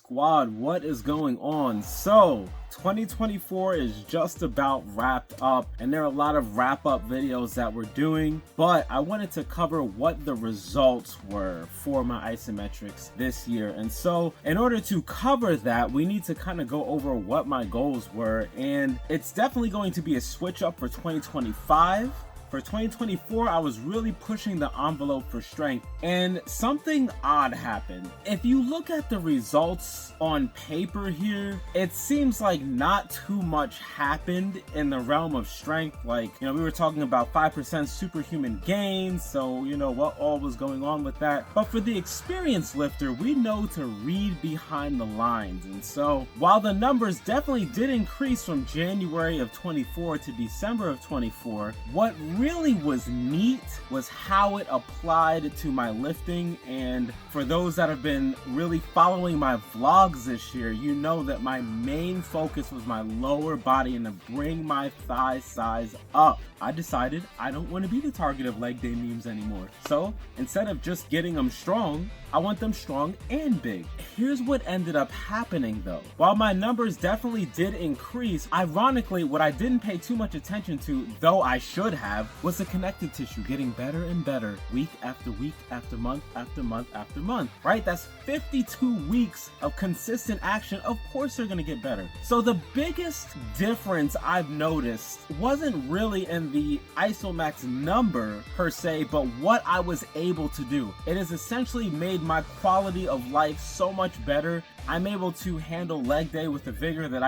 Squad, what is going on? So 2024 is just about wrapped up, and there are a lot of wrap-up videos that we're doing, but I wanted to cover what the results were for my isometrics this year. And so in order to cover that, we need to kind of go over what my goals were, and it's definitely going to be a switch up for 2025. For 2024, I was really pushing the envelope for strength, and something odd happened. If you look at the results on paper here, it seems like not too much happened in the realm of strength. Like, we were talking about 5% superhuman gains, so what all was going on with that. But for the experienced lifter, we know to read behind the lines. And so while the numbers definitely did increase from January of 24 to December of 24, what really was neat was how it applied to my lifting. And for those that have been really following my vlogs this year, you know that my main focus was my lower body and to bring my thigh size up. I decided I don't want to be the target of leg day memes anymore. So instead of just getting them strong, I want them strong and big. Here's what ended up happening though. While my numbers definitely did increase, ironically, what I didn't pay too much attention to, though I should have, was the connective tissue getting better and better week after week after month after month after month, right? That's 52 weeks of consistent action. Of course they're gonna get better. So the biggest difference I've noticed wasn't really in the Isomax number per se, but what I was able to do. It has essentially made my quality of life so much better. I'm able to handle leg day with the vigor that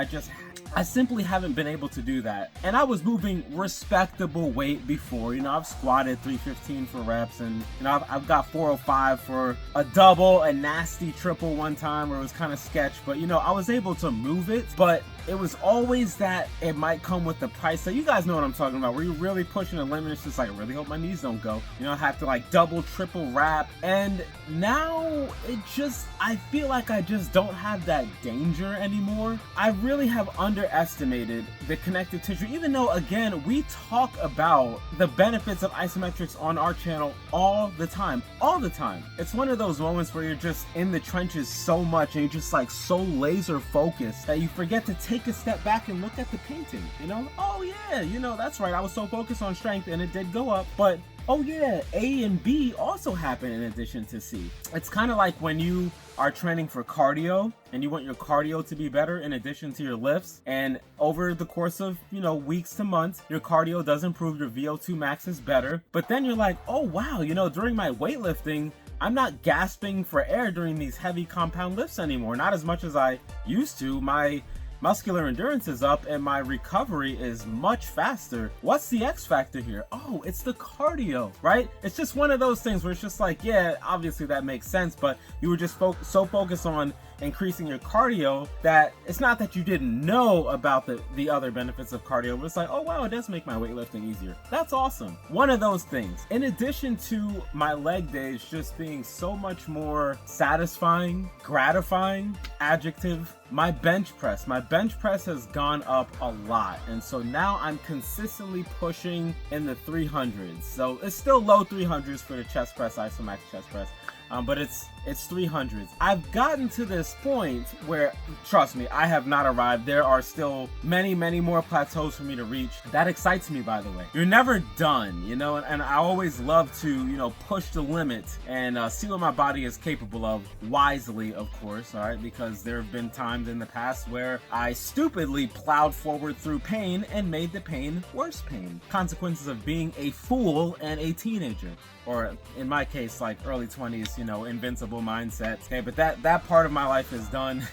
I simply haven't been able to do that. And I was moving respectable weight before. I've squatted 315 for reps, and I've got 405 for a double, a nasty triple one time where it was kind of sketch, but I was able to move it. But it was always that it might come with the price. So you guys know what I'm talking about, where you're really pushing the limit. It's just like, I really hope my knees don't go. I have to like double, triple wrap. And now I feel like I just don't have that danger anymore. I really have underestimated the connective tissue, even though, again, we talk about the benefits of isometrics on our channel all the time. It's one of those moments where you're just in the trenches so much, and you're just like so laser focused that you forget to take a step back and look at the painting. Oh yeah, that's right, I was so focused on strength and it did go up, but oh yeah, A and B also happen in addition to C. It's kind of like when you are training for cardio and you want your cardio to be better in addition to your lifts, and over the course of weeks to months, your cardio does improve, your VO2 max is better, but then you're like, oh wow, during my weightlifting, I'm not gasping for air during these heavy compound lifts anymore, not as much as I used to. My muscular endurance is up and my recovery is much faster. What's the X factor here? Oh, it's the cardio, right? It's just one of those things where it's just like, yeah, obviously that makes sense, but you were just so focused on increasing your cardio that it's not that you didn't know about the other benefits of cardio, but it's like, oh wow, it does make my weightlifting easier. That's awesome. One of those things. In addition to my leg days just being so much more satisfying, gratifying, adjective, my bench press has gone up a lot, and so now I'm consistently pushing in the 300s. So it's still low 300s for the chest press, Isomax chest press, but it's 300s. I've gotten to this point where, trust me, I have not arrived. There are still many more plateaus for me to reach. That excites me, by the way. You're never done, and I always love to push the limit and see what my body is capable of, wisely, of course, all right, because there have been times in the past where I stupidly plowed forward through pain and made the pain worse pain. Consequences of being a fool and a teenager, or in my case, like early 20s, invincible mindset. Okay, but that part of my life is done.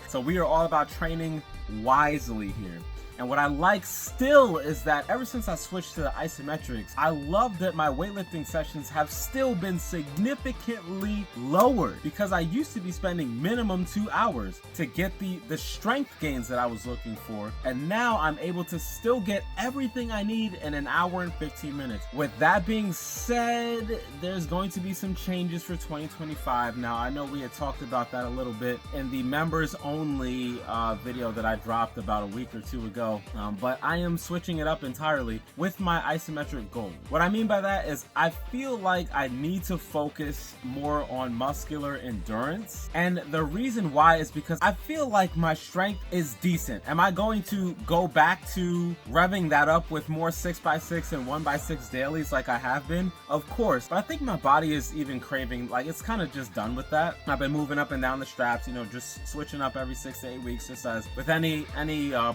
So we are all about training wisely here. And what I like still is that ever since I switched to the isometrics, I love that my weightlifting sessions have still been significantly lower, because I used to be spending minimum 2 hours to get the strength gains that I was looking for, and now I'm able to still get everything I need in an hour and 15 minutes. With that being said, there's going to be some changes for 2025. Now, I know we had talked about that a little bit in the members only video that I dropped about a week or two ago. so, but I am switching it up entirely with my isometric goal. What I mean by that is I feel like I need to focus more on muscular endurance, and the reason why is because I feel like my strength is decent. Am I going to go back to revving that up with more 6x6 and 1x6 dailies like I have been? Of course, but I think my body is even craving, like, it's kind of just done with that. I've been moving up and down the straps, you know, just switching up every 6 to 8 weeks, just as with any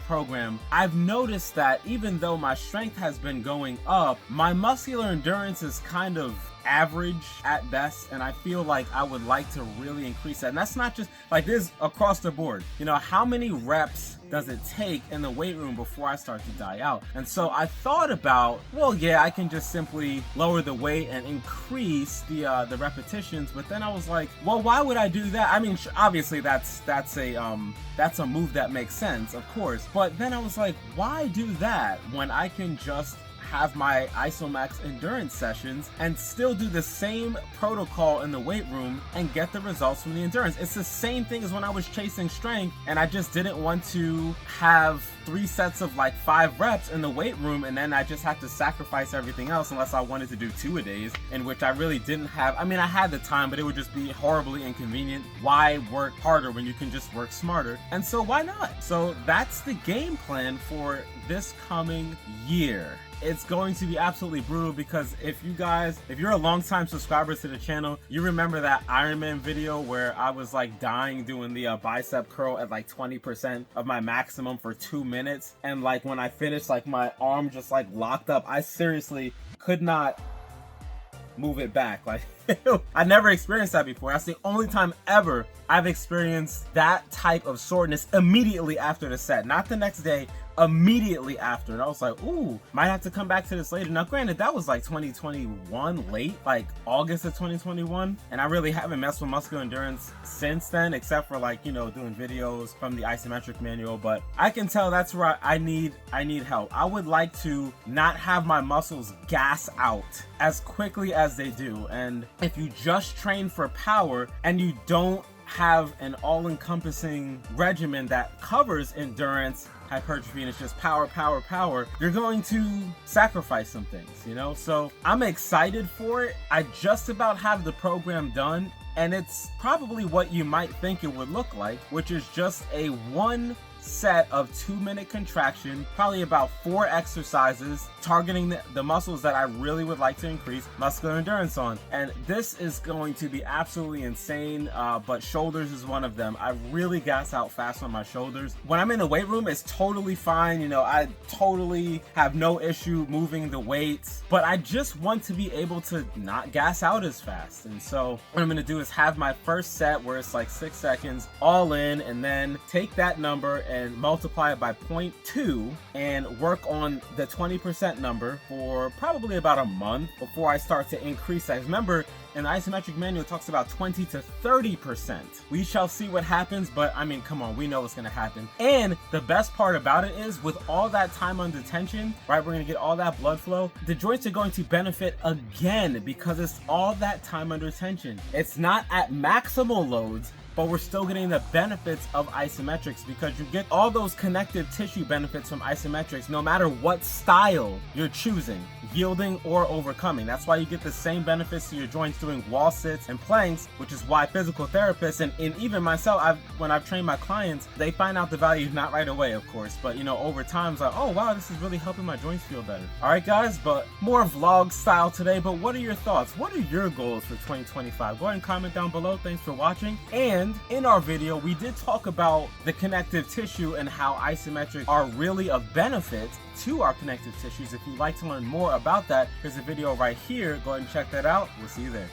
program. I've noticed that even though my strength has been going up, my muscular endurance is kind of average at best, and I feel like I would like to really increase that. And that's not just like this, across the board. You know, how many reps does it take in the weight room before I start to die out? And so I thought about, well, yeah, I can just simply lower the weight and increase the repetitions. But then I was like, well, why would I do that? I mean, obviously that's a move that makes sense, of course. But then I was like, why do that when I can just have my Isomax endurance sessions and still do the same protocol in the weight room and get the results from the endurance? It's the same thing as when I was chasing strength, and I just didn't want to have 3 sets of like 5 reps in the weight room, and then I just had to sacrifice everything else unless I wanted to do 2-a-days, in which I really didn't have. I mean, I had the time, but it would just be horribly inconvenient. Why work harder when you can just work smarter? And so why not? So that's the game plan for this coming year. It's going to be absolutely brutal, because if you're a long-time subscriber to the channel, you remember that Ironman video where I was like dying doing the bicep curl at like 20% of my maximum for 2 minutes, and like when I finished, like my arm just like locked up. I seriously could not move it back. Like I never experienced that before. That's the only time ever I've experienced that type of soreness immediately after the set, not the next day, immediately after. And I was like, ooh, might have to come back to this later. Now granted, that was like 2021, late, like August of 2021, and I really haven't messed with muscular endurance since then, except for like, you know, doing videos from the isometric manual. But I can tell that's where I need help. I would like to not have my muscles gas out as quickly as they do. And if you just train for power and you don't have an all-encompassing regimen that covers endurance, hypertrophy, and it's just power, you're going to sacrifice some things, you know? So I'm excited for it. I just about have the program done, and it's probably what you might think it would look like, which is just a 1 set of 2-minute contraction, probably about 4 exercises targeting the muscles that I really would like to increase muscular endurance on. And this is going to be absolutely insane, but shoulders is one of them. I really gas out fast on my shoulders. When I'm in the weight room, it's totally fine. You know, I totally have no issue moving the weights, but I just want to be able to not gas out as fast. And so what I'm going to do is have my first set where it's like 6 seconds all in, and then take that number and multiply it by 0.2 and work on the 20% number for probably about a month before I start to increase that. Remember, in the isometric manual, it talks about 20 to 30%. We shall see what happens, but I mean, come on, we know what's gonna happen. And the best part about it is, with all that time under tension, right, we're gonna get all that blood flow, the joints are going to benefit again because it's all that time under tension. It's not at maximal loads, but we're still getting the benefits of isometrics, because you get all those connective tissue benefits from isometrics no matter what style you're choosing, yielding or overcoming. That's why you get the same benefits to your joints doing wall sits and planks, which is why physical therapists and even myself, when I've trained my clients, they find out the value, not right away, of course, but you know, over time, it's like, oh wow, this is really helping my joints feel better. All right, guys, but more vlog style today. But what are your thoughts? What are your goals for 2025? Go ahead and comment down below. Thanks for watching. And in our video, we did talk about the connective tissue and how isometrics are really of benefit to our connective tissues. If you'd like to learn more about that, there's a video right here. Go ahead and check that out. We'll see you there.